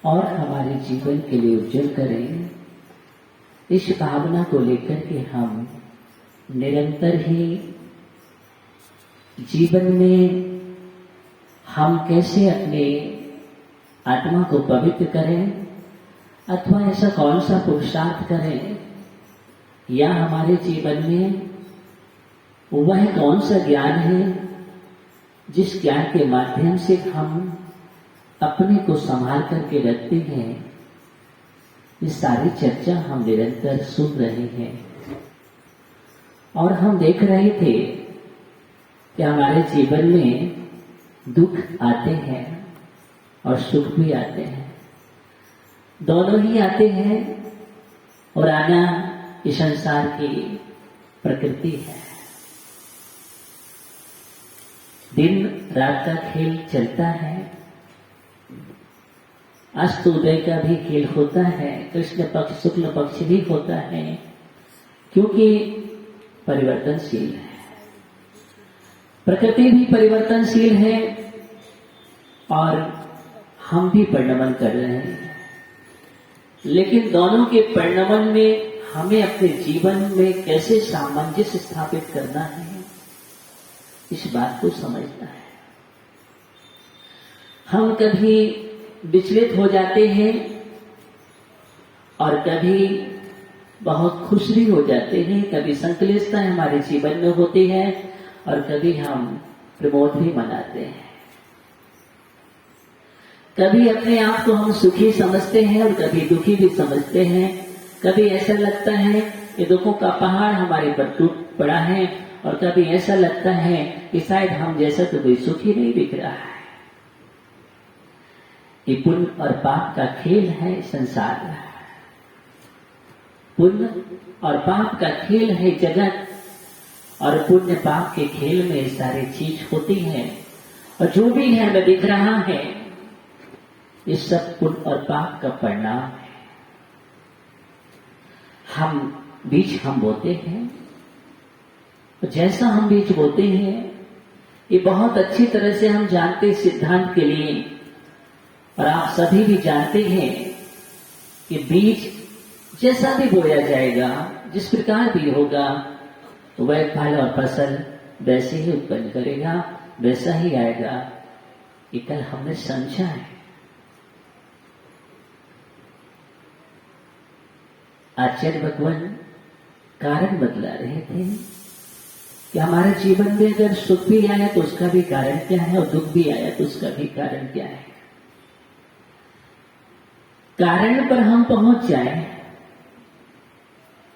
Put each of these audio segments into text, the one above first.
और हमारे जीवन के लिए उज्जवल करें। इस भावना को लेकर के हम निरंतर ही जीवन में हम कैसे अपने आत्मा को पवित्र करें, अथवा ऐसा कौन सा पुरुषार्थ करें, या हमारे जीवन में वह कौन सा ज्ञान है जिस ज्ञान के माध्यम से हम अपने को संभाल करके रखते हैं। ये सारी चर्चा हम निरंतर सुन रहे हैं और हम देख रहे थे कि हमारे जीवन में दुख आते हैं और सुख भी आते हैं, दोनों ही आते हैं। और आना इस संसार की प्रकृति है। दिन रात का खेल चलता है, अस्त उदय का भी खेल होता है, कृष्ण पक्ष शुक्ल पक्ष भी होता है, क्योंकि परिवर्तनशील है। प्रकृति भी परिवर्तनशील है और हम भी परिणमन कर रहे हैं, लेकिन दोनों के परिणमन में हमें अपने जीवन में कैसे सामंजस्य स्थापित करना है, इस बात को समझना है। हम कभी विचलित हो जाते हैं और कभी बहुत खुश भी हो जाते हैं, कभी संकलिष्टता हमारे जीवन में होती है और कभी हम प्रमोद भी मनाते हैं। कभी अपने आप को हम सुखी समझते हैं और कभी दुखी भी समझते हैं। कभी ऐसा लगता है कि दुखों का पहाड़ हमारे पर टूट पड़ा है और कभी ऐसा लगता है कि शायद हम जैसा तो कोई सुखी नहीं दिख रहा है। ये पुण्य और पाप का खेल है संसार। पुण्य और पाप का खेल है जगत, और पुण्य पाप के खेल में सारी चीज होती है और जो भी है हमें दिख रहा है, ये सब पुण्य और पाप का परिणाम है। हम बीज हम बोते हैं, जैसा हम बीज बोते हैं ये बहुत अच्छी तरह से हम जानते सिद्धांत के लिए, और आप सभी भी जानते हैं कि बीज जैसा भी बोया जाएगा, जिस प्रकार भी होगा, तो वह फल और फसल वैसे ही उत्पन्न करेगा, वैसा ही आएगा। ये कल हमने समझा है। आचार्य भगवान कारण बतला रहे थे कि हमारे जीवन में अगर सुख भी आया तो उसका भी कारण क्या है, और दुख भी आया तो उसका भी कारण क्या है। कारण पर हम पहुंच जाए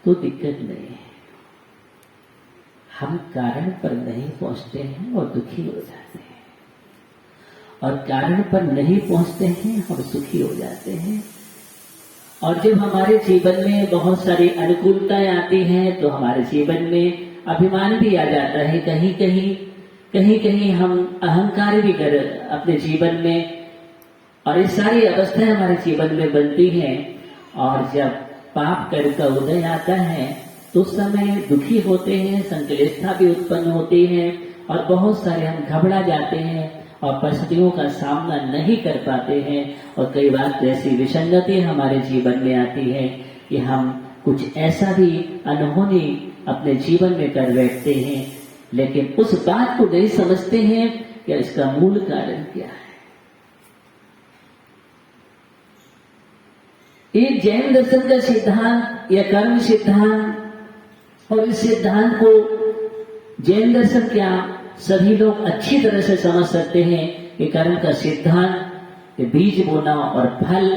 तो दिक्कत नहीं है, हम कारण पर नहीं पहुंचते हैं और दुखी हो जाते हैं, और कारण पर नहीं पहुंचते हैं और सुखी हो जाते हैं। और जब हमारे जीवन में बहुत सारी अनुकूलताएं आती हैं तो हमारे जीवन में अभिमान भी आ जाता है। कहीं कहीं हम अहंकार भी कर अपने जीवन में, और ये सारी अवस्थाएं हमारे जीवन में बनती हैं। और जब पाप कर्म का उदय आता है तो उस समय दुखी होते हैं, संकलिष्ठता भी उत्पन्न होती है, और बहुत सारे हम घबरा जाते हैं और परिस्थितियों का सामना नहीं कर पाते हैं। और कई बार ऐसी विसंगति हमारे जीवन में आती है कि हम कुछ ऐसा भी अनहोनी अपने जीवन में कर बैठते हैं, लेकिन उस बात को नहीं समझते हैं कि इसका मूल कारण क्या है। एक जैन दर्शन का सिद्धांत या कर्म सिद्धांत, और इस सिद्धांत को जैन दर्शन क्या सभी लोग अच्छी तरह से समझ सकते हैं कि कर्म का सिद्धांत, बीज बोना और फल,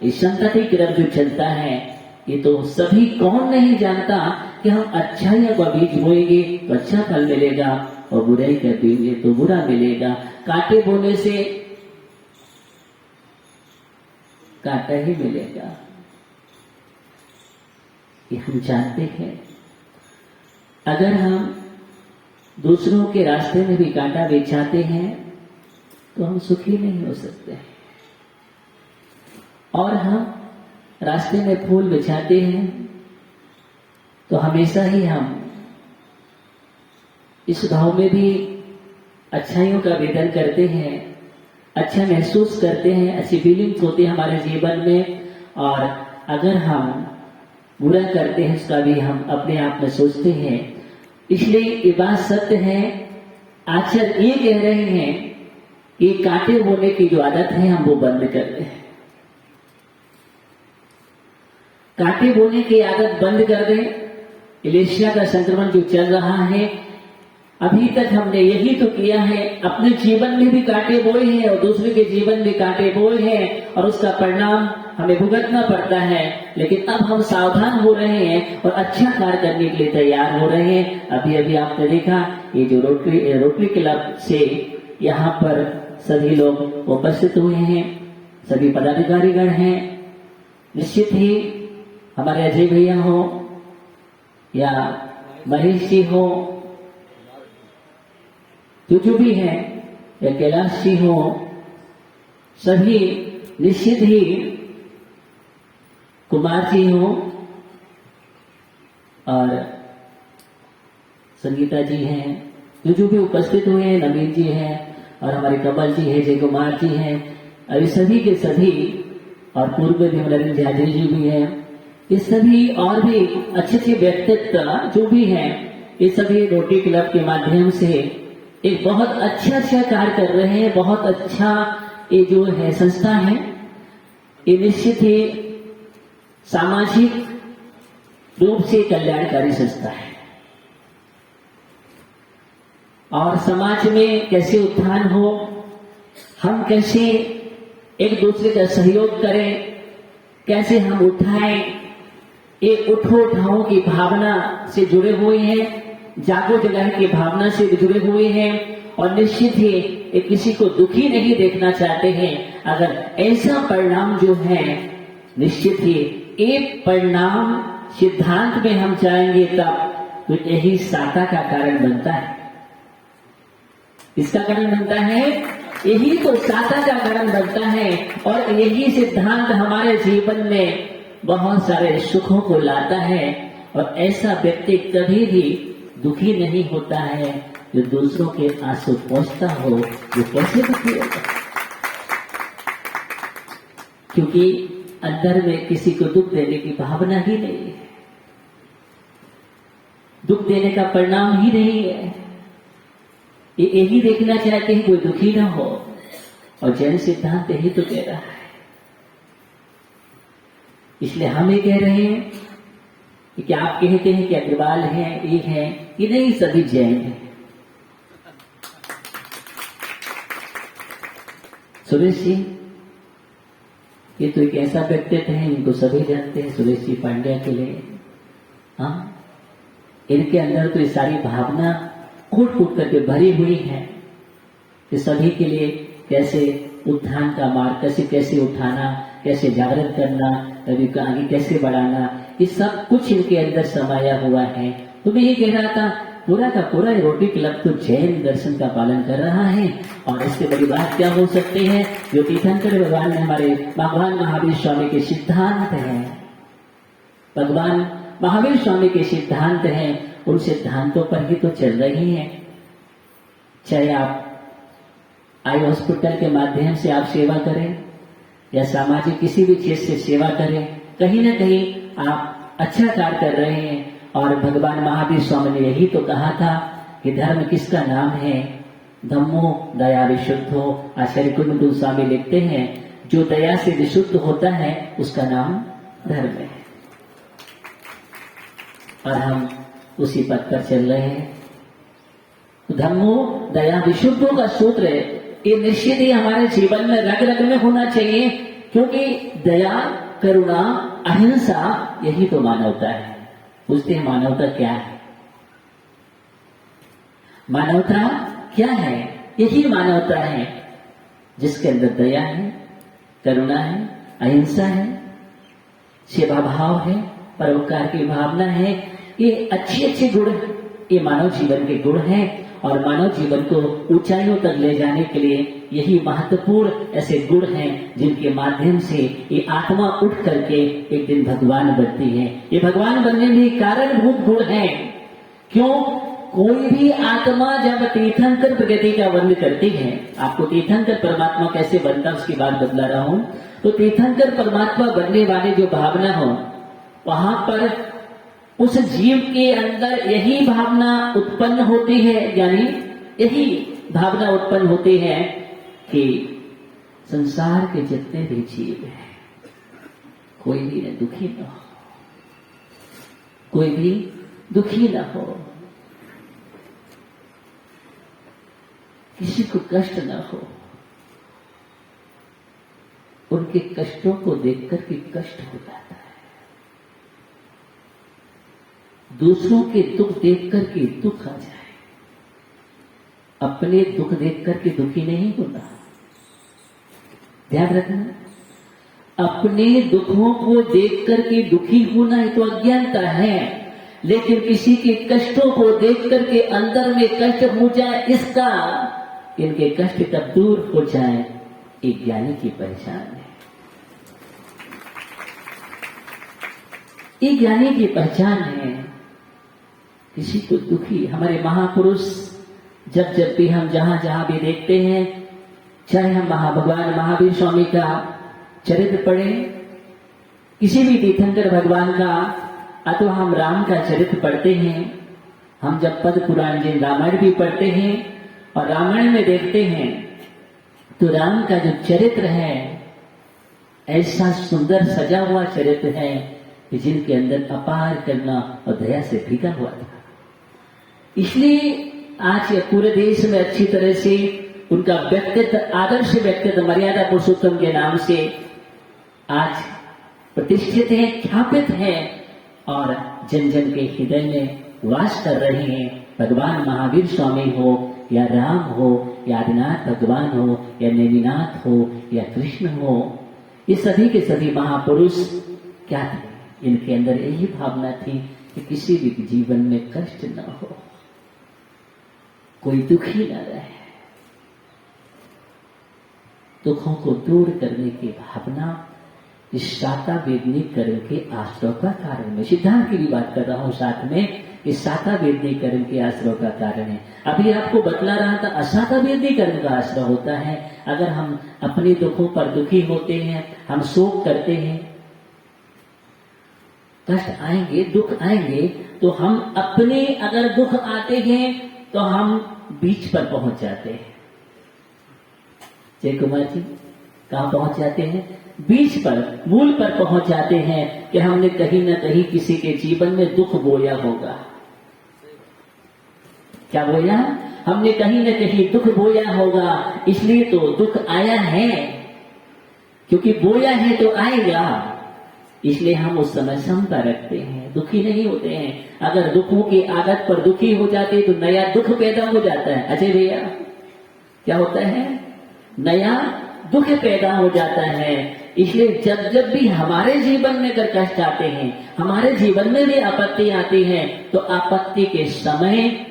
ये संतति क्रम जो चलता है, ये तो सभी कौन नहीं जानता कि हम अच्छाई का बीज बोएंगे तो अच्छा फल मिलेगा, और बुराई का बीज तो बुरा मिलेगा। कांटे बोने से कांटा ही मिलेगा, ये हम जानते हैं। अगर हम दूसरों के रास्ते में भी कांटा बिछाते हैं तो हम सुखी नहीं हो सकते, और हम रास्ते में फूल बिछाते हैं तो हमेशा ही हम इस भाव में भी अच्छाइयों का वेदन करते हैं, अच्छा महसूस करते हैं, अच्छी फीलिंग्स होती है हमारे जीवन में। और अगर हम बुरा करते हैं उसका भी हम अपने आप में सोचते हैं। इसलिए ये बात सत्य है। आचार्य ये कह रहे हैं कि कांटे बोने की जो आदत है हम वो बंद कर दें। कांटे बोने की आदत बंद कर दें। इलेशिया का संक्रमण जो चल रहा है, अभी तक हमने यही तो किया है, अपने जीवन में भी कांटे बोए हैं और दूसरे के जीवन में कांटे बोए हैं और उसका परिणाम हमें भुगतना पड़ता है। लेकिन अब हम सावधान हो रहे हैं और अच्छा कार्य करने के लिए तैयार हो रहे हैं। अभी अभी आपने देखा ये जो रोटरी क्लब से यहाँ पर सभी लोग उपस्थित हुए हैं, सभी पदाधिकारीगण हैं। निश्चित ही हमारे अजय भैया हो या महेश जी हो, जो भी है, या कैलाश जी हो, सभी निश्चित ही कुमार जी हो और संगीता जी हैं, जो भी उपस्थित हुए हैं, नवीन जी हैं और हमारे कमल जी हैं, जय कुमार जी हैं, अभी सभी के सभी, और पूर्व में नरेंद्र झाजी जी भी हैं, ये सभी और भी अच्छे अच्छे व्यक्तित्व जो भी हैं, ये सभी रोटरी क्लब के माध्यम से एक बहुत अच्छा कार्य कर रहे हैं। बहुत अच्छा ये जो है संस्था है, ये निश्चित ही सामाजिक रूप से कल्याणकारी संस्था है और समाज में कैसे उत्थान हो, हम कैसे एक दूसरे का सहयोग करें, कैसे हम उठाएं, ये उठो उठाओ की भावना से जुड़े हुए हैं, जागो जगाए की भावना से जुड़े हुए हैं और निश्चित ही ये किसी को दुखी नहीं देखना चाहते हैं। अगर ऐसा परिणाम जो है, निश्चित ही एक परिणाम सिद्धांत में हम जाएंगे तब तो यही साता का कारण बनता है। इसका कारण बनता है, यही तो साता का कारण बनता है और यही सिद्धांत हमारे जीवन में बहुत सारे सुखों को लाता है। और ऐसा व्यक्ति कभी भी दुखी नहीं होता है जो दूसरों के आंसू पहुंचता हो, वो कैसे दुखी होता है? क्योंकि अंदर में किसी को दुख देने की भावना ही नहीं है, दुख देने का परिणाम ही नहीं है। ये यही देखना चाहते हैं कोई दुखी ना हो, और जैन सिद्धांत यही तो कह रहा है। इसलिए हम ये कह रहे हैं कि आप कहते हैं कि अग्रवाल है, ये है, ये नहीं, सभी जैन है। सुरेश जी ये तो एक ऐसा व्यक्तित्व है, इनको सभी जानते हैं, सुरेश जी पांड्या के लिए। हाँ, इनके अंदर तो ये सारी भावना कूट कूट करके भरी हुई है कि सभी के लिए कैसे उत्थान का मार्ग, कैसे उठाना, कैसे जागृत करना, कभी आगे कैसे बढ़ाना, ये सब कुछ इनके अंदर समाया हुआ है। तो मैं ये कह रहा था, पूरा का पूरा रोटरी क्लब तो जैन दर्शन का पालन कर रहा है। और इसके बड़ी बात क्या हो सकती है, जो तीर्थंकर भगवान ने हमारे भगवान महावीर स्वामी के सिद्धांत हैं, भगवान महावीर स्वामी के सिद्धांत हैं, उन सिद्धांतों पर ही तो चल रही है। चाहे आप आई हॉस्पिटल के माध्यम से आप सेवा करें या सामाजिक किसी भी चीज से सेवा करें, कहीं ना कहीं आप अच्छा कार्य कर रहे हैं। और भगवान महावीर स्वामी ने यही तो कहा था कि धर्म किसका नाम है, धम्मो दया विशुद्धो। आचार्य कुंड स्वामी लिखते हैं, जो दया से विशुद्ध होता है उसका नाम धर्म है। और हम उसी पद पर चल रहे हैं। धम्मो दया विशुद्धो का सूत्र है, ये निश्चित ही हमारे जीवन में रग रग में होना चाहिए, क्योंकि दया, करुणा, अहिंसा यही तो मानवता है। पूछते हैं मानवता क्या है? मानवता क्या है? यही मानवता है जिसके अंदर दया है, करुणा है, अहिंसा है, सेवा भाव है, परोपकार की भावना है। ये अच्छे गुण, ये मानव जीवन के गुण हैं। और मानव जीवन को ऊंचाइयों तक ले जाने के लिए यही महत्वपूर्ण ऐसे गुण हैं जिनके माध्यम से ये आत्मा उठ करके एक दिन भगवान बनती है। ये भगवान बनने में कारणभूत गुण हैं। क्यों? कोई भी आत्मा जब तीर्थंकर प्रकृति का वर्णन करती है, आपको तीर्थंकर परमात्मा कैसे बनता उसकी बात बतला रहा हूं। तो तीर्थंकर परमात्मा बनने वाली जो भावना हो, वहां पर उस जीव के अंदर यही भावना उत्पन्न होती है, यानी यही भावना उत्पन्न होती है कि संसार के जितने भी जीव हैं कोई भी न दुखी न हो, कोई भी दुखी न हो, किसी को कष्ट न हो। उनके कष्टों को देखकर के कष्ट हो जाता है, दूसरों के दुख देखकर के दुख आ जाए, अपने दुख देखकर के दुखी नहीं होना। ध्यान रखना, अपने दुखों को देखकर के दुखी होना ही तो अज्ञानता है, लेकिन किसी के कष्टों को देखकर के अंदर में कष्ट हो जाए, इसका इनके कष्ट कब दूर हो जाए, एक ज्ञानी की पहचान है। एक ज्ञानी की पहचान है किसी को दुखी। हमारे महापुरुष जब जब भी हम जहां जहां भी देखते हैं, चाहे हम भगवान महावीर स्वामी का चरित्र पढ़े, किसी भी तीर्थंकर भगवान का, अथवा हम राम का चरित्र पढ़ते हैं, हम जब पद्म पुराण जिन रामायण भी पढ़ते हैं और रामायण में देखते हैं, तो राम का जो चरित्र है ऐसा सुंदर सजा हुआ चरित्र है कि जिनके अंदर अपार करुणा और दया से भीगा हुआ था। इसलिए आज पूरे देश में अच्छी तरह से उनका व्यक्तित्व, आदर्श व्यक्तित्व मर्यादा पुरुषोत्तम के नाम से आज प्रतिष्ठित है, ख्यापित है और जन जन के हृदय में वास कर रहे हैं। भगवान महावीर स्वामी हो या राम हो या आदिनाथ भगवान हो या नेमिनाथ हो या कृष्ण हो, ये सभी के सभी महापुरुष क्या थे? इनके अंदर यही भावना थी कि किसी भी जीवन में कष्ट न हो, कोई दुखी न रहे। दुखों को दूर करने की भावना इस साता वेदनी कर्म के आश्रय का कारण है। सिद्धांत की भी बात कर रहा हूं साथ में, इस साता वेदनी कर्म के आश्रय का कारण है। अभी आपको बतला रहा था, असाता वेदनी कर्म का आश्रय होता है। अगर हम अपने दुखों पर दुखी होते हैं, हम शोक करते हैं, कष्ट आएंगे, दुख आएंगे, तो हम अपने अगर दुख आते हैं तो हम बीच पर पहुंच जाते हैं। जय कुमार जी, कहां पहुंच जाते हैं? बीच पर, मूल पर पहुंच जाते हैं कि हमने कहीं ना कहीं किसी के जीवन में दुख बोया होगा। क्या बोया? हमने कहीं ना कहीं दुख बोया होगा, इसलिए तो दुख आया है, क्योंकि बोया है तो आएगा। इसलिए हम उस समय क्षमता रखते हैं, दुखी नहीं होते हैं। अगर दुखों की आदत पर दुखी हो जाते तो नया दुख पैदा हो जाता है। अजय भैया, क्या होता है? नया दुख पैदा हो जाता है। इसलिए जब जब भी हमारे जीवन में अगर कष्ट आते हैं, हमारे जीवन में भी आपत्ति आती है, तो आपत्ति के समय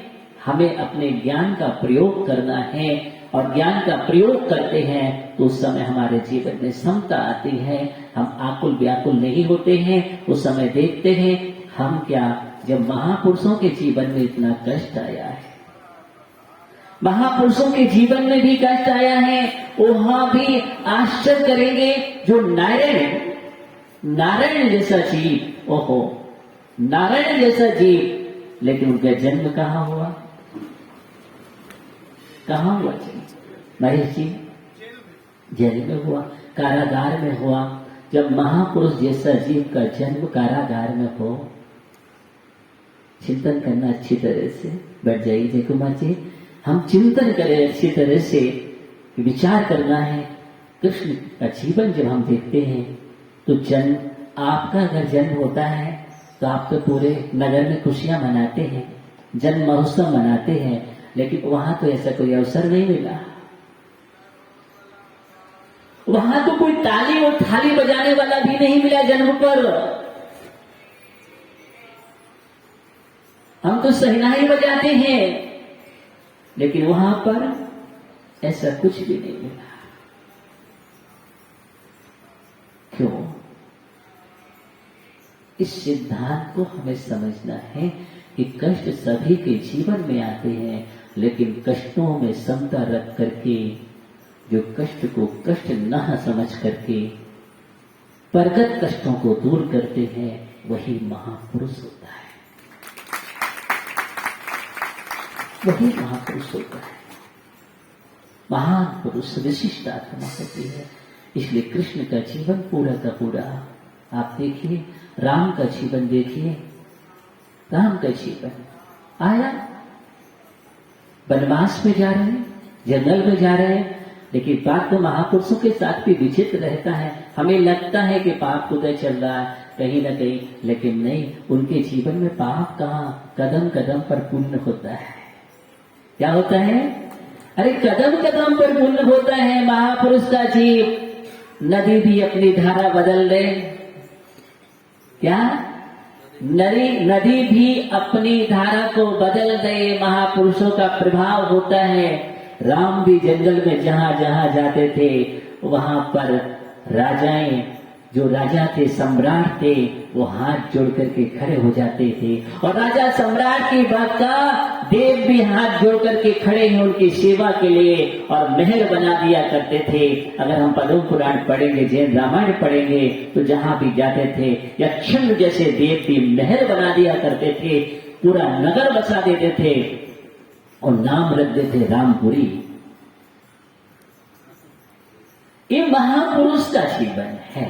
हमें अपने ज्ञान का प्रयोग करना है, और ज्ञान का प्रयोग करते हैं तो उस समय हमारे जीवन में समता आती है। हम आकुल व्याकुल नहीं होते हैं। उस समय देखते हैं हम क्या, जब महापुरुषों के जीवन में इतना कष्ट आया है, महापुरुषों के जीवन में भी कष्ट आया है, वहां भी आश्चर्य करेंगे। जो नारायण जैसा जीव, ओहो, नारायण जैसा जीव, लेकिन उनका जन्म कहां हुआ? कहां हुआ जी? महेश जी, जेल में हुआ, कारागार में हुआ। जब महापुरुष जैसा जीव का जन्म कारागार में हो, चिंतन करना अच्छी तरह से। बैठ जाइए जय कुमार जी, हम चिंतन करें अच्छी तरह से, विचार करना है। कृष्ण का जीवन जब हम देखते हैं तो जन्म, आपका अगर जन्म होता है तो आप तो पूरे नगर में खुशियां मनाते हैं, जन्म महोत्सव मनाते हैं, लेकिन वहां तो ऐसा कोई अवसर नहीं मिला। वहां तो कोई ताली और थाली बजाने वाला भी नहीं मिला जन्म पर। हम तो सहनाई बजाते हैं, लेकिन वहां पर ऐसा कुछ भी नहीं मिला। क्यों? इस सिद्धांत को हमें समझना है कि कष्ट सभी के जीवन में आते हैं, लेकिन कष्टों में समता रख करके, जो कष्ट को कष्ट न समझ करके परगत कष्टों को दूर करते हैं, वही महापुरुष होता है, वही महापुरुष होता है। महान पुरुष विशिष्ट आत्मा होती है। इसलिए कृष्ण का जीवन पूरा का पूरा आप देखिए, राम का जीवन देखिए। राम का जीवन आया, वनवास में जा रहे हैं, जंगल में जा रहे हैं, लेकिन बात तो महापुरुषों के साथ भी विचित्र रहता है। हमें लगता है कि पाप उदय चल रहा है कहीं ना कहीं, लेकिन नहीं, उनके जीवन में पाप कहाँ, कदम कदम पर पुण्य होता है। क्या होता है? अरे कदम कदम पर पुण्य होता है। महापुरुष का जीव, नदी भी अपनी धारा बदल दे, क्या नदी भी अपनी धारा को बदल दे, महापुरुषों का प्रभाव होता है। राम भी जंगल में जहां जहां जाते थे, वहां पर राजाएं, जो राजा थे, सम्राट थे, वो हाथ जोड़ करके खड़े हो जाते थे। और राजा सम्राट की बात का देव भी हाथ जोड़ करके खड़े हैं उनकी सेवा के लिए, और महल बना दिया करते थे। अगर हम पद्म पुराण पढ़ेंगे, जैन रामायण पढ़ेंगे, तो जहां भी जाते थे, यक्षण जैसे देव भी महल बना दिया करते थे, पूरा नगर बसा देते थे और नाम रख देते रामपुरी। ये महापुरुष का जीवन है।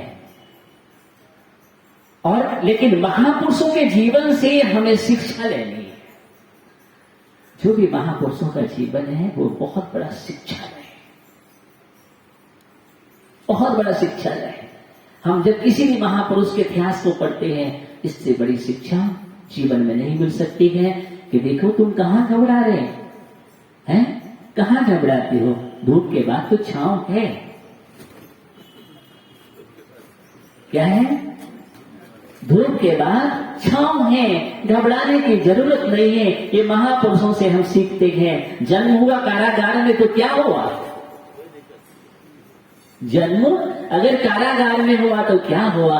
और लेकिन महापुरुषों के जीवन से हमें शिक्षा लेनी है। जो भी महापुरुषों का जीवन है वो बहुत बड़ा शिक्षालय है, बहुत बड़ा शिक्षालय है। हम जब किसी भी महापुरुष के इतिहास को पढ़ते हैं, इससे बड़ी शिक्षा जीवन में नहीं मिल सकती है कि देखो तुम कहां घबरा रहे हैं, कहां घबराते हो, धूप के बाद तो छांव है। क्या है? धूप के बाद छांव है, घबराने की जरूरत नहीं है। ये महापुरुषों से हम सीखते हैं। जन्म हुआ कारागार में तो क्या हुआ? जन्म अगर कारागार में हुआ तो क्या हुआ?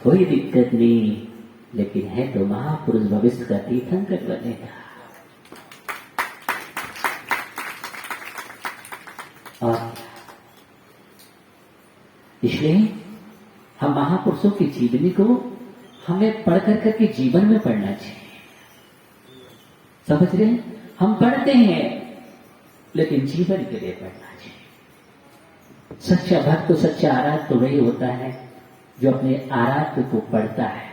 कोई दिक्कत नहीं, लेकिन है तो महापुरुष, भविष्य का तीर्थंकर बनेगा। और इसलिए हम महापुरुषों की जीवनी को हमें पढ़ कर के जीवन में पढ़ना चाहिए। समझ रहे हैं? हम पढ़ते हैं, लेकिन जीवन के लिए पढ़ना चाहिए। सच्चा भक्त तो, सच्चा आराध्य तो वही होता है जो अपने आराध्य को पढ़ता है।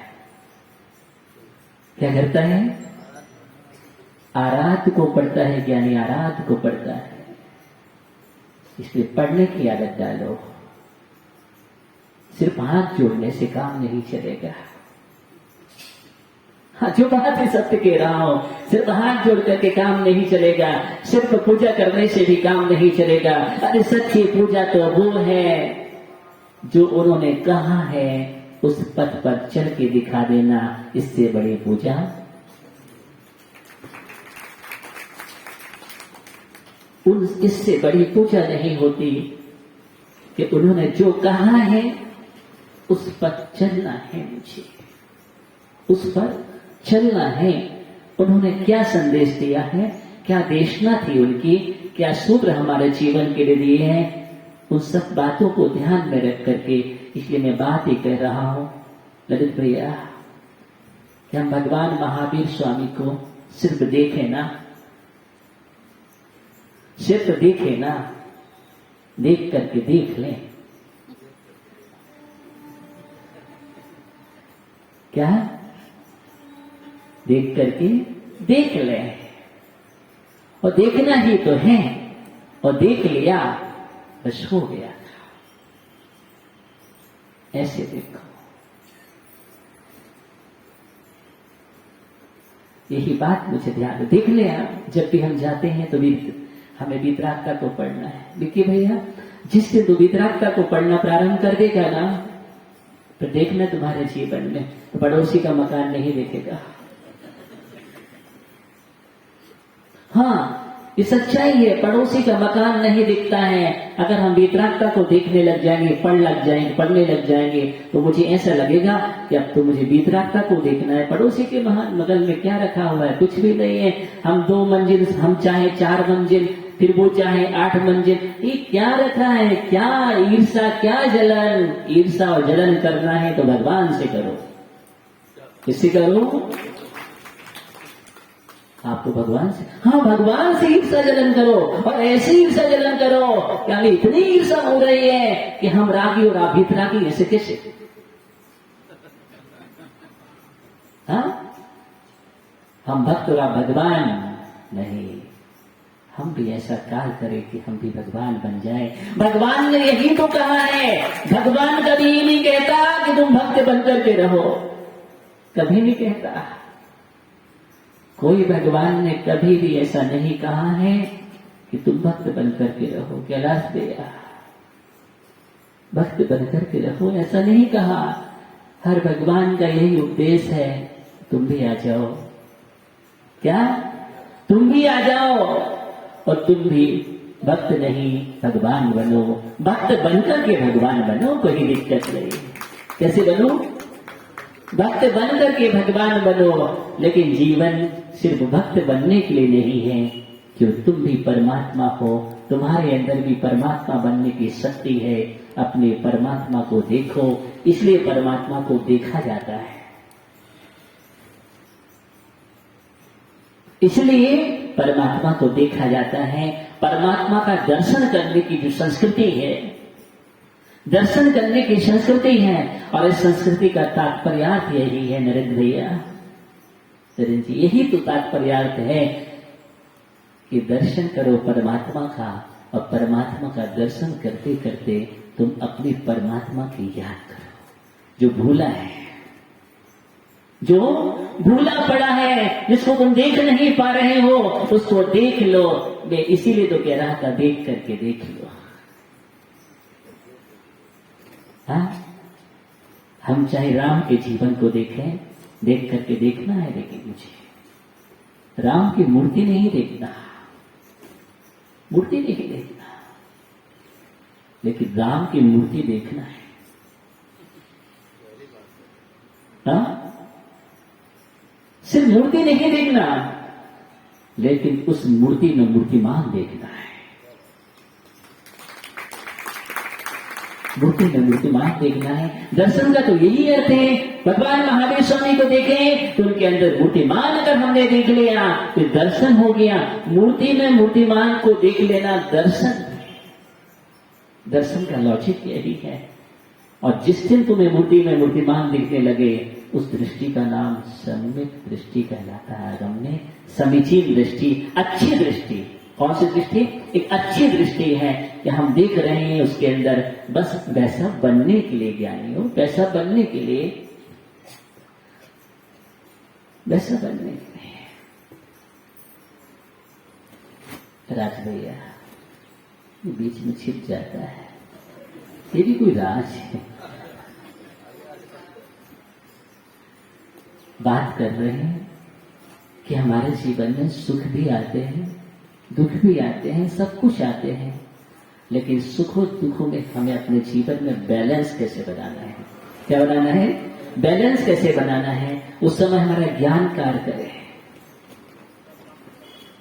क्या करता है? आराध्य को पढ़ता है, ज्ञानी आराध्य को पढ़ता है। इसलिए पढ़ने की आदत डालो। सिर्फ हाथ जोड़ने से काम नहीं चलेगा। हाँ, जो बात है सत्य कह रहा हूं, सिर्फ हाथ जोड़ करके काम नहीं चलेगा, सिर्फ पूजा करने से भी काम नहीं चलेगा। अरे सच्ची पूजा तो वो है जो उन्होंने कहा है, उस पथ पर चल के दिखा देना। इससे बड़ी पूजा इससे बड़ी पूजा नहीं होती कि उन्होंने जो कहा है उस पर चलना है। मुझे उस पर चलना है। उन्होंने क्या संदेश दिया है, क्या देशना थी उनकी, क्या सूत्र हमारे जीवन के लिए दिए हैं, उन सब बातों को ध्यान में रख करके, इसलिए मैं बात ही कह रहा हूं ललित भैया, कि हम भगवान महावीर स्वामी को सिर्फ देखें ना, सिर्फ देखें ना, देख करके देख लें। क्या? देख करके देख लें। और देखना ही तो है, और देख लिया बस हो गया। ऐसे देखो, यही बात मुझे ध्यान देख ले। जब भी हम जाते हैं तो भी हमें वितरागता को पढ़ना है। विक्की भैया, जिस दिन तू वितरागता को पढ़ना प्रारंभ कर देगा ना, फिर देखना तुम्हारे जीवन में तो पड़ोसी का मकान नहीं देखेगा। हाँ, ये सच्चाई है। पड़ोसी का मकान नहीं दिखता है। अगर हम वीतरागता को देखने लग जाएंगे, पढ़ने लग जाएंगे, तो मुझे ऐसा लगेगा कि अब तो मुझे वीतरागता को देखना है। पड़ोसी के बगल में क्या रखा हुआ है? कुछ भी नहीं है। हम 2 मंजिल, हम चाहे 4 मंजिल, फिर वो चाहे 8 मंजिल, ये क्या रखा है? क्या ईर्षा, क्या जलन? ईर्षा और जलन करना है तो भगवान से करो। किससे करो? आपको भगवान से, हाँ, भगवान से ईर्षा जलन करो। और ऐसी ईर्षा जलन करो कि हमें इतनी ईर्षा हो रही है कि हम रागी और आप वीतरागी, ऐसे कैसे? हाँ, हम भक्त और आप भगवान नहीं। हम भी ऐसा कार्य करें कि हम भी भगवान बन जाए। भगवान ने यही तो कहा है। भगवान कभी नहीं कहता कि तुम भक्त बनकर के रहो, कभी नहीं कहता। कोई भगवान ने कभी भी ऐसा नहीं कहा है कि तुम भक्त बनकर के रहो। कैलाश भैया, भक्त बनकर के रहो, ऐसा नहीं कहा। हर भगवान का यही उपदेश है, तुम भी आ जाओ। क्या? तुम भी आ जाओ और तुम भी भक्त नहीं भगवान बनो। भक्त बनकर के भगवान बनो, कोई दिक्कत नहीं। कैसे बनो? भक्त बनकर के भगवान बनो। लेकिन जीवन सिर्फ भक्त बनने के लिए नहीं है, क्यों तुम भी परमात्मा हो, तुम्हारे अंदर भी परमात्मा बनने की शक्ति है। अपने परमात्मा को देखो, इसलिए परमात्मा को देखा जाता है। इसलिए परमात्मा को देखा जाता है। परमात्मा का दर्शन करने की जो संस्कृति है, दर्शन करने की संस्कृति है, और इस संस्कृति का तात्पर्यार्थ यही है नरेंद्र भैया, नरेंद्र जी, यही तो तात्पर्यार्थ है कि दर्शन करो परमात्मा का, और परमात्मा का दर्शन करते करते तुम अपनी परमात्मा की याद करो। जो भूला है, जो भूला पड़ा है, जिसको तुम देख नहीं पा रहे हो, उसको देख लो। मैं इसीलिए तो कह रहा था, देख करके देख लो। हाँ, हम चाहे राम के जीवन को देखें, देख करके देखना है, लेकिन मुझे राम की मूर्ति नहीं देखना, मूर्ति नहीं देखना, लेकिन राम की मूर्ति देखना है। हाँ? सिर्फ मूर्ति नहीं देखना, लेकिन उस मूर्ति में मूर्तिमान देखना है। मूर्ति में मूर्तिमान देखना है। दर्शन का तो यही अर्थ है। भगवान महावीर स्वामी को देखें तो उनके अंदर मूर्तिमान अगर हमने देख लिया तो दर्शन हो गया। मूर्ति में मूर्तिमान को देख लेना दर्शन, दर्शन का लॉजिक यही है। और जिस दिन तुम्हें मूर्ति में मूर्तिमान दिखने लगे, उस दृष्टि का नाम सम्यक दृष्टि कहलाता है। हमने समीचीन दृष्टि, अच्छी दृष्टि। कौन सी दृष्टि? एक अच्छी दृष्टि है कि हम देख रहे हैं उसके अंदर बस वैसा बनने के लिए ज्ञानी हो, वैसा बनने के लिए, वैसा बनने के लिए। राज भैया बीच में छिप जाता है, ये भी कोई राज है। बात कर रहे हैं कि हमारे जीवन में सुख भी आते हैं, दुख भी आते हैं, सब कुछ आते हैं, लेकिन सुखों दुखों में हमें अपने जीवन में बैलेंस कैसे बनाना है? क्या बनाना है? बैलेंस कैसे बनाना है? उस समय हमारा ज्ञान कार्य करे।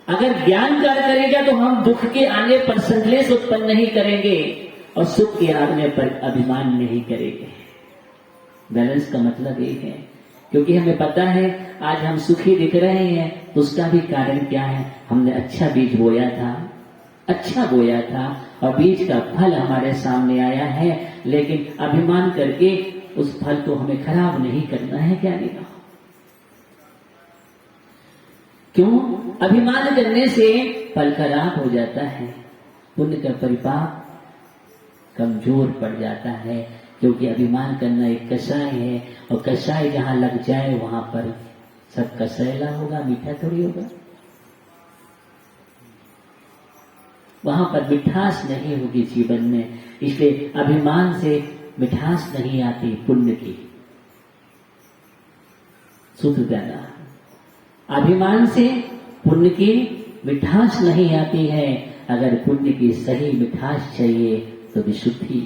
अगर ज्ञान कार्य करेगा तो हम दुख के आने पर संकलेश उत्पन्न नहीं करेंगे और सुख के आने पर अभिमान नहीं करेंगे। बैलेंस का मतलब ये है, क्योंकि हमें पता है आज हम सुखी दिख रहे हैं तो उसका भी कारण क्या है? हमने अच्छा बीज बोया था, अच्छा बोया था और बीज का फल हमारे सामने आया है, लेकिन अभिमान करके उस फल को हमें खराब नहीं करना है। क्या नहीं? क्यों? अभिमान करने से फल खराब हो जाता है, पुण्य का परिपाक कमजोर पड़ जाता है, क्योंकि अभिमान करना एक कषाय है और कषाय जहां लग जाए वहां पर सब कसैला होगा, मीठा थोड़ी होगा। वहां पर मिठास नहीं होगी जीवन में। इसलिए अभिमान से मिठास नहीं आती पुण्य की। शुद्ध देना, अभिमान से पुण्य की मिठास नहीं आती है। अगर पुण्य की सही मिठास चाहिए तो विशुद्धि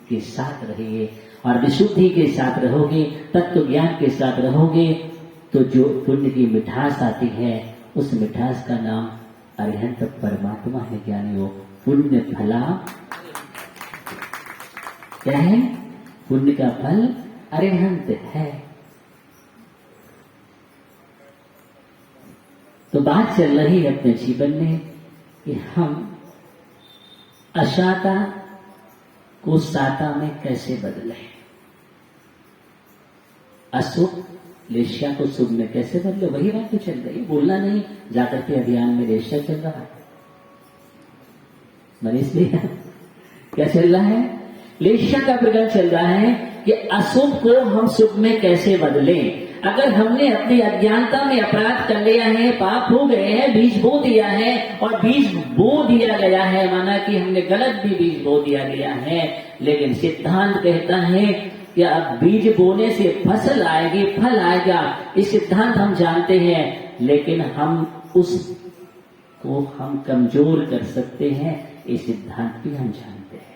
के साथ रहिए, और विशुद्धि के साथ रहोगे, तत्व ज्ञान के साथ रहोगे, तो जो पुण्य की मिठास आती है उस मिठास का नाम अरिहंत परमात्मा है। ज्ञानियों, पुण्य फला क्या है? पुण्य का फल अरिहंत है। तो बात चल रही है अपने जीवन में कि हम अशाता को साता में कैसे बदलें, अशुभ लेश्या को शुभ में कैसे बदले। वही बात तो चल रही है, बोलना नहीं, जाकर के अभियान में लेश्या चल रहा है। मनीष भैया क्या चल रहा है? लेश्या का प्रकरण चल रहा है कि अशुभ को हम शुभ में कैसे बदलें। अगर हमने अपनी अज्ञानता में अपराध कर लिया है, पाप हो गए हैं, बीज बो दिया है, और बीज बो दिया गया है, माना कि हमने गलत भी बीज बो दिया गया है, लेकिन सिद्धांत कहता है कि अब बीज बोने से फसल आएगी, फल आएगा, इस सिद्धांत हम जानते हैं, लेकिन हम उसको हम कमजोर कर सकते हैं, ये सिद्धांत भी हम जानते हैं।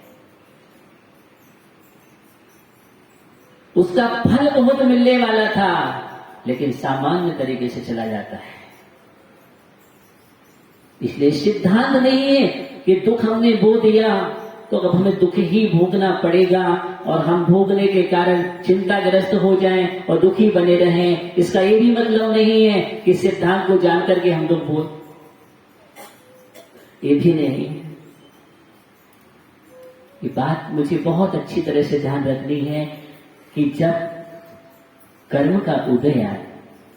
उसका फल बहुत मिलने वाला था, लेकिन सामान्य तरीके से चला जाता है। इसलिए सिद्धांत नहीं है कि दुख हमने बो दिया तो अब हमें दुख ही भोगना पड़ेगा, और हम भोगने के कारण चिंताग्रस्त हो जाएं और दुखी बने रहें। इसका ये भी मतलब नहीं है कि सिद्धांत को जानकर के हम दुख भोग, ये भी नहीं है। ये बात मुझे बहुत अच्छी तरह से ध्यान रखनी है कि जब कर्म का उदय आए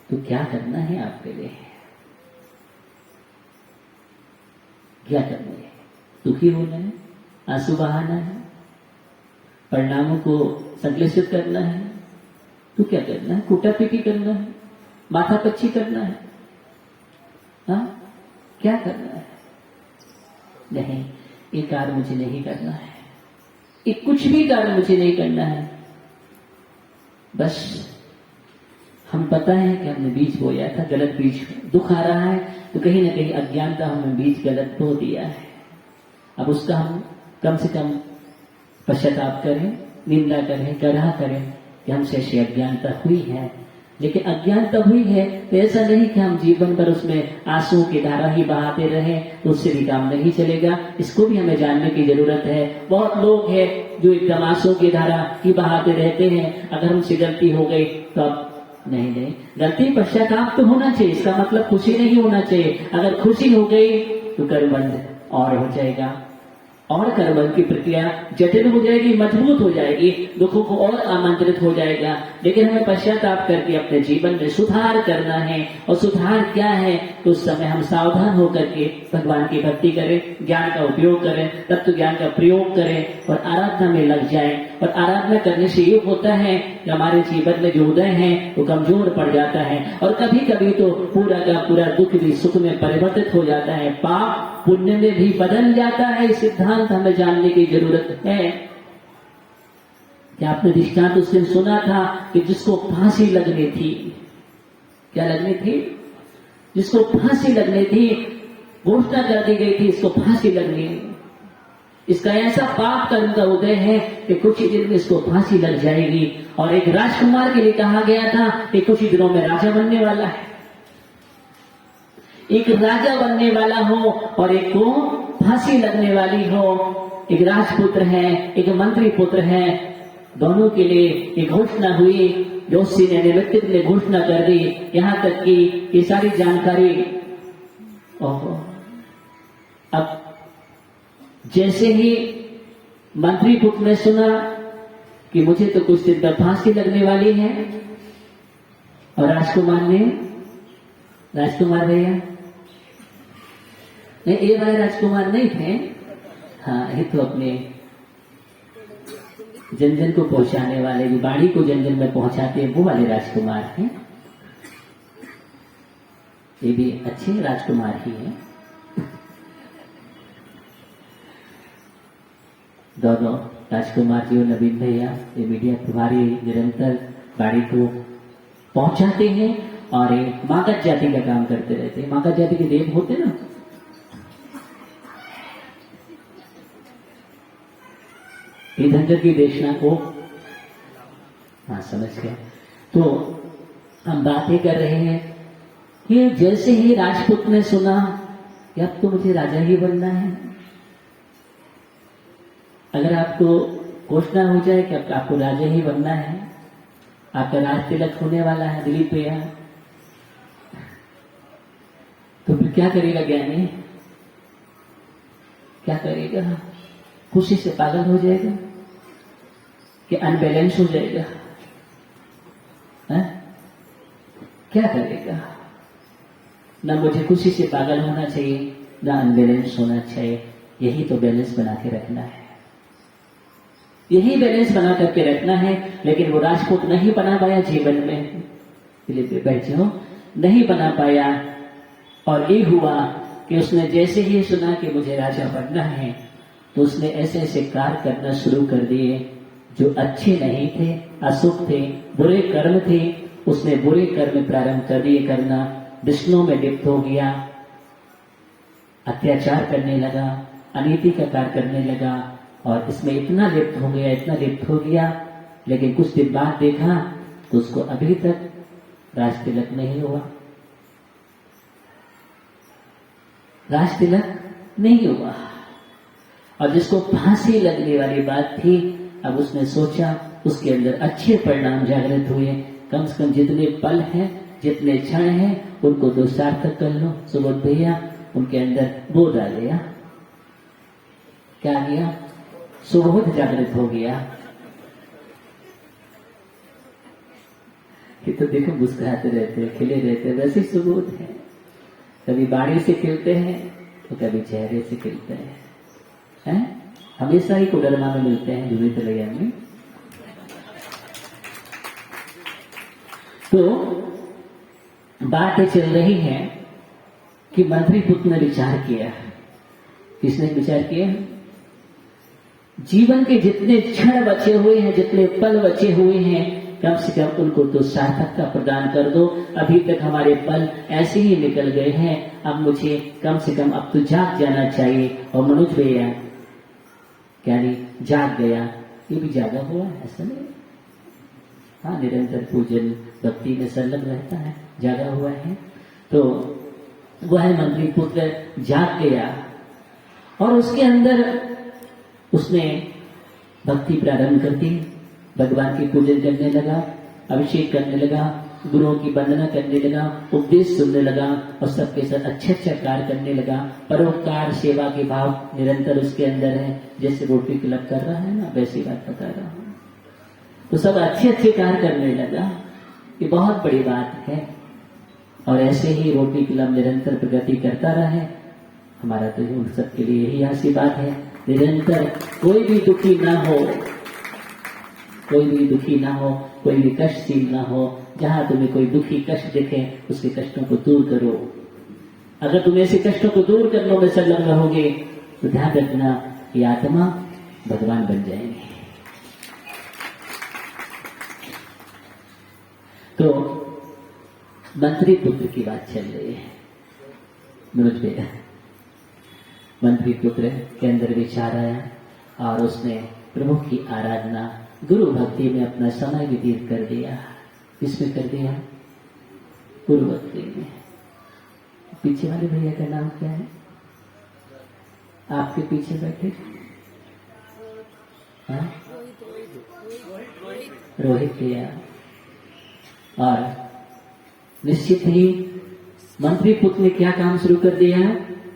तो क्या करना है आपके लिए, क्या करना है? दुखी होना है, आंसू बहाना है, परिणामों को संश्लेषित करना है, तो क्या करना है? कूटा पीटी करना है, माथा पच्ची करना है, हाँ क्या करना है? नहीं, ये कार्य मुझे नहीं करना है, ये कुछ भी कार्य मुझे नहीं करना है। बस हम पता है कि हमने बीज बोया था, गलत बीज, दुख आ रहा है तो कहीं ना कहीं अज्ञानता हमने बीज गलत बो दिया है। अब उसका हम कम से कम पश्चाताप करें, निंदा करें, गढ़ा करें कि हमसे ऐसी अज्ञानता हुई है। लेकिन अज्ञानता हुई है तो ऐसा नहीं कि हम जीवन भर उसमें आंसुओं की धारा ही बहाते रहें, तो उससे भी काम नहीं चलेगा। इसको भी हमें जानने की जरूरत है। बहुत लोग हैं जो एकदम आंसुओं की धारा ही बहाते रहते हैं। अगर हमसे गलती हो गई तो अब नहीं, गलती पश्चाताप तो होना चाहिए, इसका मतलब खुशी नहीं होना चाहिए। अगर खुशी हो गई तो कर्मबंध और हो जाएगा, और कर्मबंध की प्रक्रिया जटिल हो जाएगी, मजबूत हो जाएगी, दुखों को और आमंत्रित हो जाएगा। लेकिन हमें पश्चाताप करके अपने जीवन में सुधार करना है। और सुधार क्या है? तो उस समय हम सावधान होकर के भगवान की भक्ति करें, ज्ञान का उपयोग करें, तत्व ज्ञान का प्रयोग करें और आराधना में लग जाएं। और आराधना करने से ये होता है कि हमारे जीवन में जो उदय है वो कमजोर पड़ जाता है, और कभी कभी तो पूरा का पूरा दुख भी सुख में परिवर्तित हो जाता है, पाप पुण्य में भी बदल जाता है। सिद्धांत हमें जानने की जरूरत है। क्या आपने दृष्टांत उस दिन सुना था कि जिसको फांसी लगनी थी, क्या लगनी थी? जिसको फांसी लगनी थी, घोषणा कर दी गई थी इसको फांसी लगनी है। इसका ऐसा पाप कर्म का उदय है कि कुछ ही दिन में इसको फांसी लग जाएगी। और एक राजकुमार के लिए कहा गया था कि कुछ ही दिनों में राजा बनने वाला है, एक राजा बनने वाला हो और एक को फांसी लगने वाली हो। एक राजपुत्र है, एक मंत्री पुत्र है, दोनों के लिए एक घोषणा हुई। जोशी ने निमित्त के लिए घोषणा कर दी, यहां तक कि ये सारी जानकारी। अब जैसे ही मंत्री पुत्र ने सुना कि मुझे तो कुछ दिन में फांसी लगने वाली है, और राजकुमार भैया नहीं, ये वाले राजकुमार नहीं थे, हाँ ये तो अपने जन जन को पहुंचाने वाले, जो बाणी को जन जन में पहुंचाते हैं, वो वाले राजकुमार हैं। ये भी अच्छे राजकुमार ही हैं। दोनों राजकुमार जी और नवीन भैया ये मीडिया तुम्हारी निरंतर बाणी को पहुंचाते हैं, और ये मागध जाति का काम करते रहते हैं। मागध जाति के देव होते ना, तीर्थंकर की देशना को, हाँ समझ गया। तो हम बातें कर रहे हैं कि जैसे ही राजपूत ने सुना कि अब तो मुझे राजा ही बनना है, अगर आपको घोषणा हो जाए कि अब आपको राजा ही बनना है, आपका राज तिलक होने वाला है दिलीप भैया, तो फिर क्या करेगा ज्ञानी? क्या करेगा? खुशी से पागल हो जाएगा कि अनबैलेंस हो जाएगा? है? क्या करेगा? ना मुझे खुशी से पागल होना चाहिए, ना अनबैलेंस होना चाहिए। यही तो बैलेंस बना के रखना है, यही बैलेंस बना करके रखना है। लेकिन वो राजपूत नहीं बना पाया जीवन में, बैठ जाओ, नहीं बना पाया। और ये हुआ कि उसने जैसे ही सुना कि मुझे राजा बनना है, तो उसने ऐसे ऐसे कार्य करना शुरू कर दिए जो अच्छे नहीं थे, अशुभ थे, बुरे कर्म थे। उसने बुरे कर्म प्रारंभ कर दिए करना, दुष्टों में लिप्त हो गया, अत्याचार करने लगा, अनीति का कार्य करने लगा, और इसमें इतना लिप्त हो गया, इतना लिप्त हो गया। लेकिन कुछ दिन बाद देखा तो उसको अभी तक राज तिलक नहीं हुआ, राज तिलक नहीं हुआ। और जिसको फांसी लगने वाली बात थी, अब उसने सोचा, उसके अंदर अच्छे परिणाम जागृत हुए। कम से कम जितने पल हैं, जितने क्षण हैं, उनको तो सार्थक कर लो। सुबोध भैया उनके अंदर बोध आ गया, क्या आ गया? सुबोध जागृत हो गया। ये तो देखो मुस्कुराते रहते हैं, खिले रहते हैं, वैसे सुबोध है। कभी बाड़ी से खिलते हैं तो कभी चेहरे से खिलते हैं, हमेशा ही कोडरमा में मिलते हैं, जुबी तलैया में। तो बात चल रही है कि मंत्री पुत्र ने विचार किया। किसने विचार किया? जीवन के जितने क्षण बचे हुए हैं, जितने पल बचे हुए हैं, कम से कम उनको तो सार्थकता प्रदान कर दो। अभी तक हमारे पल ऐसे ही निकल गए हैं, अब मुझे कम से कम अब तो जाग जाना चाहिए। और मनोज भैया क्या नहीं जाग गया, ये भी जागा हुआ है, ऐसा नहीं? हाँ, निरंतर पूजन भक्ति में संलग्न रहता है, जागा हुआ है। तो वह मंत्री पुत्र जाग गया और उसके अंदर उसने भक्ति प्रारंभ कर दी, भगवान की पूजन करने लगा, अभिषेक करने लगा, गुरुओं की वंदना करने लगा, उपदेश सुनने लगा और सबके साथ अच्छे अच्छे कार्य करने लगा। परोपकार सेवा के भाव निरंतर उसके अंदर है, जैसे रोटरी क्लब कर रहा है ना, वैसी बात बता रहा हूं। तो सब अच्छे अच्छे कार्य करने लगा, ये बहुत बड़ी बात है। और ऐसे ही रोटरी क्लब निरंतर प्रगति करता रहे। हमारा तो सबके लिए यही आशीर्वाद है, निरंतर कोई भी दुखी ना हो, कोई भी दुखी ना हो, कोई भी कष्टशील ना हो। जहां तुम्हें कोई दुखी कष्ट दिखे, उसके कष्टों को दूर करो। अगर तुम ऐसे कष्टों को दूर करने में संलग्न रहोगे तो ध्यान रखना, ये आत्मा भगवान बन जाएंगे। तो मंत्री पुत्र की बात चल रही है। मनोज भैया, मंत्री पुत्र के अंदर विचार आया और उसने प्रभु की आराधना, गुरु भक्ति में अपना समय व्यतीत कर दिया। किसमें कर दिया? गुरु भक्ति में। पीछे वाले भैया का नाम क्या है? आपके पीछे बैठे? हाँ? रोहित भैया। और निश्चित ही मंत्री पुत्र ने क्या काम शुरू कर दिया?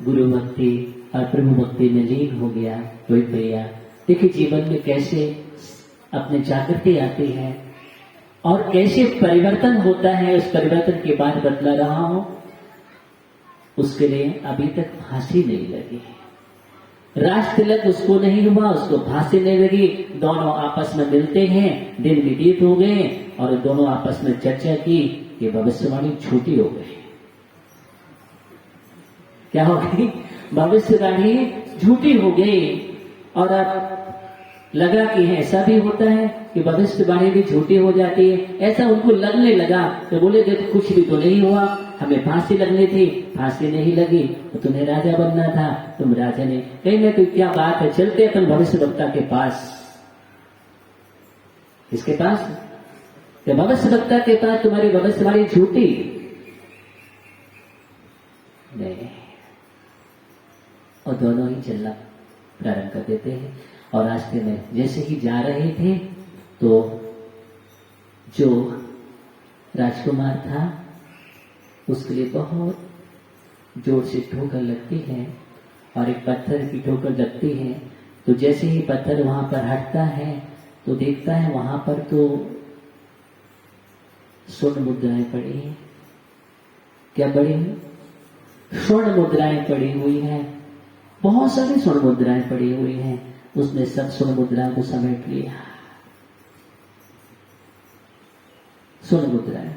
गुरु भक्ति और प्रभु भक्ति में लीन हो गया। रोहित भैया देखिए जीवन में कैसे अपने जागृति आती है और कैसे परिवर्तन होता है। उस परिवर्तन की बात बतला रहा हूं। उसके लिए अभी तक फांसी नहीं लगी, राज तिलक उसको नहीं हुआ, उसको फांसी नहीं लगी। दोनों आपस में मिलते हैं, दिन व्यतीत हो गए और दोनों आपस में चर्चा की कि भविष्यवाणी झूठी हो गई। क्या हो गई? भविष्यवाणी झूठी हो गई। और अब लगा कि ऐसा भी होता है कि भविष्यवाणी भी झूठी हो जाती है। ऐसा उनको लगने लगा तो बोले देखो कुछ भी तो नहीं हुआ, हमें फांसी लगनी थी, फांसी नहीं लगी, तो तुम्हें राजा बनना था, तुम राजा ने कहीं ना कोई क्या बात है, चलते अपन भविष्य वक्ता के पास। किसके पास? कि भविष्य वक्ता के पास तुम्हारी भविष्यवाणी झूठी नहीं। और दोनों ही चलना प्रारंभ कर देते हैं। और रास्ते में जैसे ही जा रहे थे तो जो राजकुमार था उसके लिए बहुत जोर से ठोकर लगती है और एक पत्थर की ठोकर लगती है। तो जैसे ही पत्थर वहां पर हटता है तो देखता है वहां पर तो स्वर्ण मुद्राएं पड़ी हैं। क्या पड़ी है? स्वर्ण मुद्राएं पड़ी हुई हैं। बहुत सारी स्वर्ण मुद्राएं पड़ी हुई हैं। उसने सब स्वर्ण मुद्राओं को समेट लिया। स्वर्ण मुद्राएं,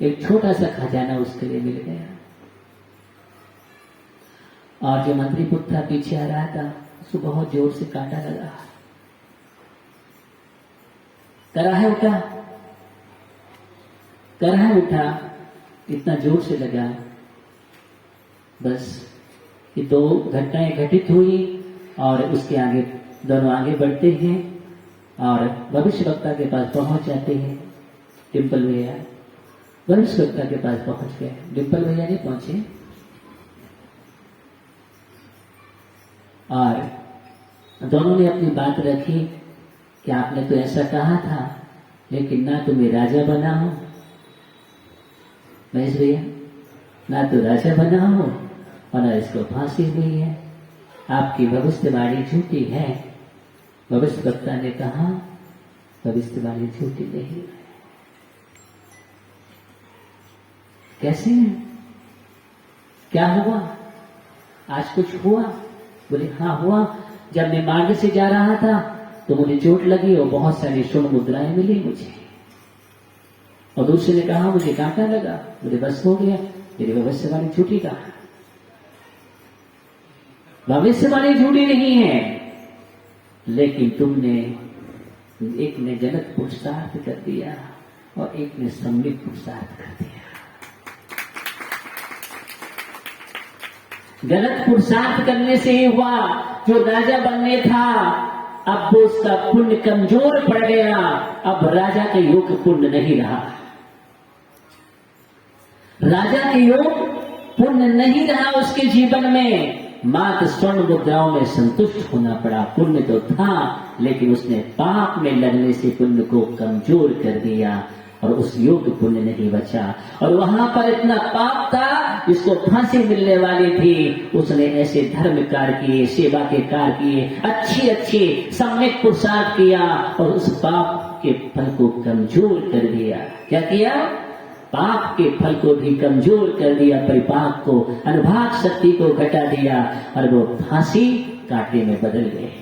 एक छोटा सा खजाना उसके लिए मिल गया। और जो मंत्री पुत्र था पीछे आ रहा था उसको बहुत जोर से कांटा लगा। कराहे उठा, कराहे उठा, इतना जोर से लगा। बस ये दो घटनाएं घटित हुई और उसके आगे दोनों आगे बढ़ते हैं और भविष्य वक्ता के पास पहुंच जाते हैं। डिम्पल भैया भविष्य वक्ता के पास पहुंच गए। डिम्पल भैया नहीं पहुंचे और दोनों ने अपनी बात रखी कि आपने तो ऐसा कहा था, लेकिन ना तुम्हें राजा बना हो महेश भैया, ना तो राजा बना हो और ना इसको फांसी हुई है। आपकी भविष्यवाणी झूठी है। भविष्य वक्ता ने कहा भविष्यवाणी झूठी नहीं है। कैसे है? क्या हुआ? आज कुछ हुआ? बोले हाँ हुआ। जब मैं मार्ग से जा रहा था तो मुझे चोट लगी और बहुत सारी स्वर्ण मुद्राएं मिली मुझे। और दूसरे ने कहा मुझे कांटा लगा। बोले बस हो गया, मेरी भविष्यवाणी झूठी कहा। भविष्यवाणी झूठी नहीं है, लेकिन तुमने एक ने गलत पुरुषार्थ कर दिया और एक ने सम्मिलित पुरुषार्थ कर दिया। गलत पुरुषार्थ करने से ही हुआ। जो राजा बनने था अब वो उसका पुण्य कमजोर पड़ गया। अब राजा के योग पुण्य नहीं रहा। राजा के योग पुण्य नहीं रहा उसके जीवन में। मात्र स्वर्ण मुद्राओं में संतुष्ट होना पड़ा। पुण्य तो था लेकिन उसने पाप में लगने से पुण्य को कमजोर कर दिया और उस योग पुण्य नहीं बचा। और वहां पर इतना पाप था जिसको फांसी मिलने वाली थी। उसने ऐसे धर्म कार्य किए, सेवा के कार्य किए, अच्छे अच्छे सम्यक पुरुषार्थ किया और उस पाप के फल को कमजोर कर दिया। क्या किया? पाप के फल को भी कमजोर कर दिया, परिपाक को, अनुभाग शक्ति को घटा दिया और वो फांसी कांटे में बदल गए।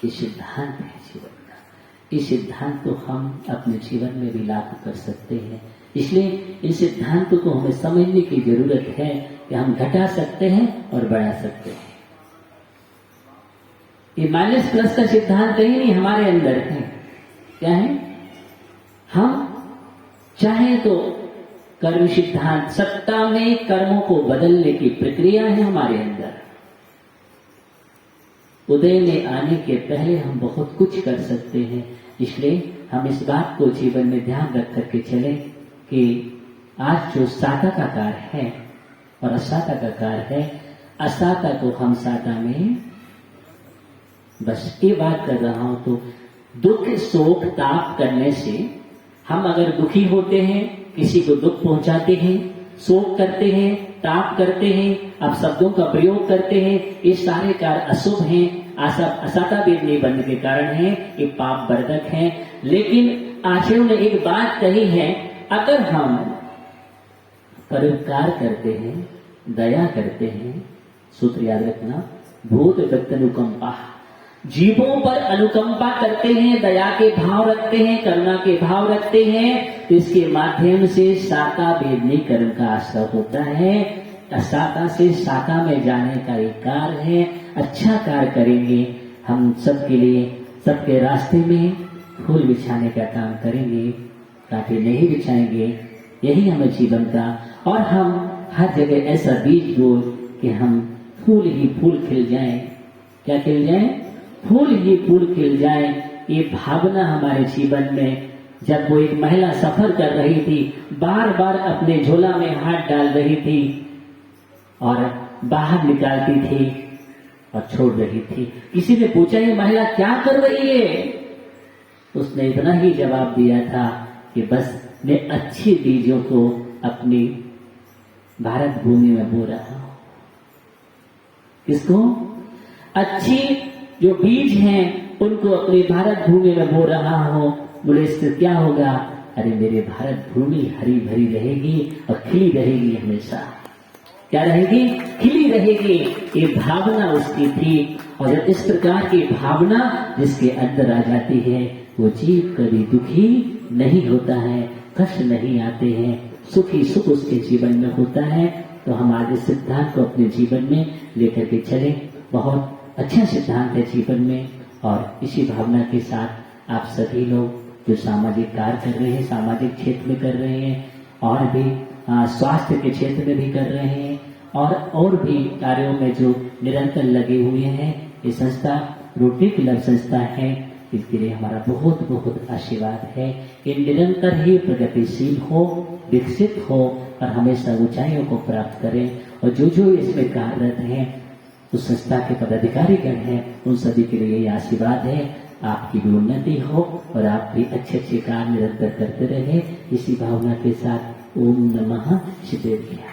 ये सिद्धांत है जीवन का। ये सिद्धांत को हम अपने जीवन में भी लागू कर सकते हैं। इसलिए इन सिद्धांतों को हमें समझने की जरूरत है कि हम घटा सकते हैं और बढ़ा सकते हैं। ये माइनस प्लस का सिद्धांत कहीं नहीं हमारे अंदर है। क्या है? हम चाहे तो कर्म सिद्धांत, सत्ता में कर्मों को बदलने की प्रक्रिया है हमारे अंदर। उदय में आने के पहले हम बहुत कुछ कर सकते हैं। इसलिए हम इस बात को जीवन में ध्यान रख करके चलें कि आज जो साता का कार्य है और असाता का कार्य है, असाता को हम साता में, बस ये बात कर रहा हूं तो दुख शोक ताप करने से हम अगर दुखी होते हैं, किसी को दुख पहुंचाते हैं, शोक करते हैं, ताप करते हैं, अब शब्दों का प्रयोग करते हैं, ये सारे कार्य अशुभ हैं, असाता वेदनी बनने के कारण है, ये पाप वर्धक हैं। लेकिन आचार्यों ने एक बात कही है, अगर हम परोपकार करते हैं, दया करते हैं, सूत्र याद रखना, भूत व्यक्त अनुकंपा, जीवों पर अनुकंपा करते हैं, दया के भाव रखते हैं, करुणा के भाव रखते हैं, तो इसके माध्यम से साता वेदनी कर्म का आश्रय होता है। साता से साता में जाने का एक कार्य है। अच्छा कार्य करेंगे हम सबके लिए, सबके रास्ते में फूल बिछाने का काम करेंगे, कांटे नहीं बिछाएंगे। यही हमें जीवन का, और हम हर जगह ऐसा बीज बो कि हम फूल ही फूल खिल जाएं, क्या खिल जाए? फूल ही फूल खिल जाए। ये भावना हमारे जीवन में, जब वो एक महिला सफर कर रही थी, बार बार अपने झोला में हाथ डाल रही थी और बाहर निकालती थी और छोड़ रही थी। किसी ने पूछा ये महिला क्या कर रही है? उसने इतना ही जवाब दिया था कि बस मैं अच्छे बीजों को अपनी भारत भूमि में बो रहा हूं। किसको? अच्छी जो बीज हैं उनको अपनी भारत भूमि में बो रहा हूं। बोले इससे क्या होगा? अरे मेरे भारत भूमि हरी भरी रहेगी और खिली रहेगी हमेशा। क्या रहेगी? खिली रहेगी। ये भावना उसकी थी। और जब इस प्रकार की भावना जिसके अंदर आ जाती है, वो जीव कभी दुखी नहीं होता है, कष्ट नहीं आते हैं, सुखी सुख उसके जीवन में होता है। तो हम आज इस सिद्धांत को अपने जीवन में लेकर के चले। बहुत अच्छा सिद्धांत है जीवन में। और इसी भावना के साथ आप सभी लोग जो सामाजिक कार्य कर रहे हैं, सामाजिक क्षेत्र में कर रहे हैं, और भी स्वास्थ्य के क्षेत्र में भी कर रहे हैं, और भी कार्यों में जो निरंतर लगे हुए हैं, ये संस्था रोटरी क्लब संस्था है, इसके लिए हमारा बहुत बहुत आशीर्वाद है। ये निरंतर ही प्रगतिशील हो, विकसित हो और हमेशा ऊंचाइयों को प्राप्त करें। और जो जो इसमें कार्यरत हैं, उस संस्था के पदाधिकारी गण हैं, उन सभी के लिए ये आशीर्वाद है। आपकी भी उन्नति हो और आप भी अच्छे अच्छे कार्य निरंतर करते रहे। इसी भावना के साथ ओम नमः शिवेभ्यः।